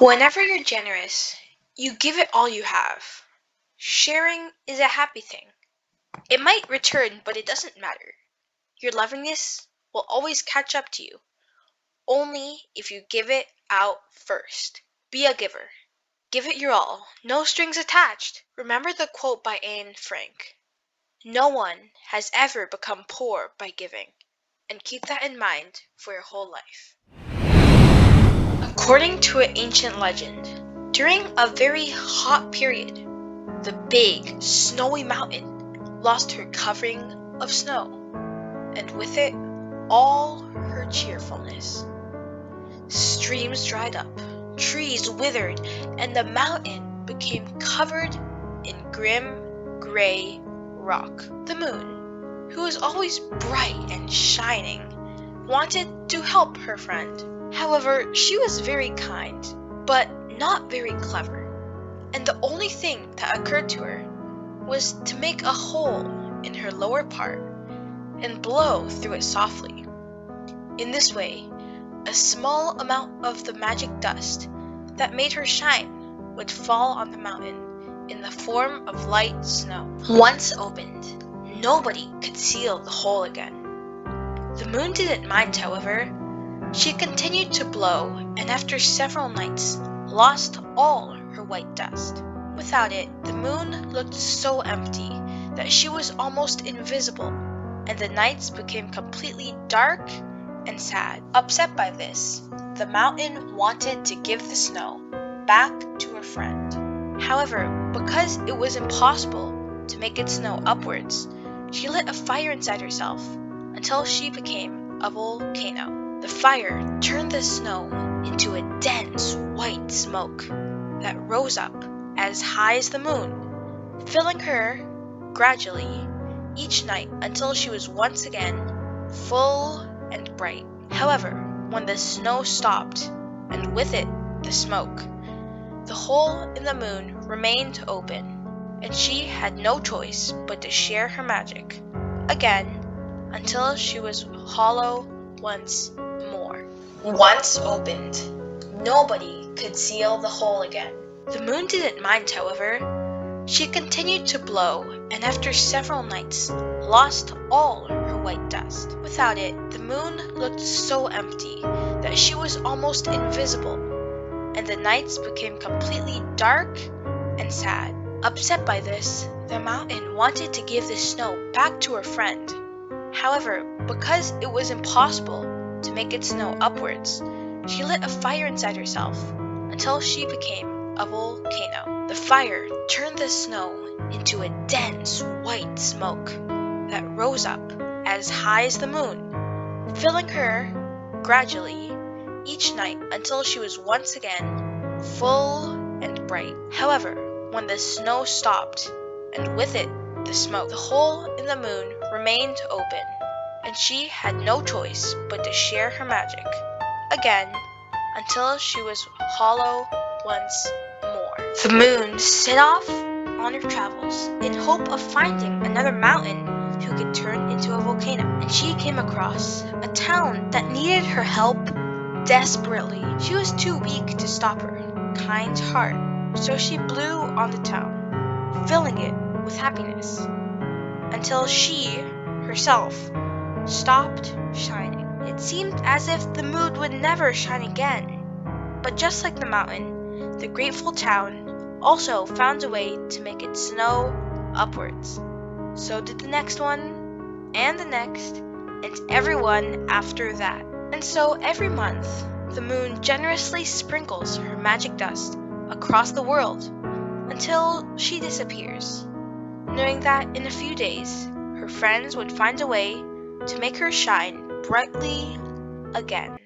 Whenever you're generous, you give it all you have. Sharing is a happy thing. It might return, but it doesn't matter. Your lovingness will always catch up to you, only if you give it out first. Be a giver. Give it your all, no strings attached. Remember the quote by Anne Frank. No one has ever become poor by giving, and keep that in mind for your whole life. According to an ancient legend, during a very hot period, the big, snowy mountain lost her covering of snow, and with it, all her cheerfulness. Streams dried up, trees withered, and the mountain became covered in grim, gray rock. The moon, who was always bright and shining, wanted to help her friend. However, she was very kind, but not very clever, and the only thing that occurred to her was to make a hole in her lower part and blow through it softly. In this way, a small amount of the magic dust that made her shine would fall on the mountain in the form of light snow. Once opened, nobody could seal the hole again. The moon didn't mind, however. She continued to blow, and after several nights, lost all her white dust. Without it, the moon looked so empty that she was almost invisible, and the nights became completely dark and sad. Upset by this, the mountain wanted to give the snow back to her friend. However, because it was impossible to make it snow upwards, she lit a fire inside herself until she became a volcano. The fire turned the snow into a dense white smoke that rose up as high as the moon, filling her gradually each night until she was once again full and bright. However, when the snow stopped, and with it the smoke, the hole in the moon remained open, and she had no choice but to share her magic again until she was hollow once more. Once opened, nobody could seal the hole again. The moon didn't mind, however. She continued to blow, and after several nights, lost all her white dust. Without it, the moon looked so empty that she was almost invisible, and the nights became completely dark and sad. Upset by this, the mountain wanted to give the snow back to her friend. However, because it was impossible to make it snow upwards, she lit a fire inside herself until she became a volcano. The fire turned the snow into a dense white smoke that rose up as high as the moon, filling her gradually each night until she was once again full and bright. However, when the snow stopped, and with it the smoke, the hole in the moon remained open, and she had no choice but to share her magic again until she was hollow once more. The moon set off on her travels in hope of finding another mountain who could turn into a volcano, and she came across a town that needed her help desperately. She was too weak to stop her kind heart, so she blew on the town, filling it with happiness until she herself stopped shining. It seemed as if the moon would never shine again. But just like the mountain, the grateful town also found a way to make it snow upwards. So did the next one, and the next, and everyone after that. And so every month, the moon generously sprinkles her magic dust across the world until she disappears, knowing that in a few days, her friends would find a way to make her shine brightly again.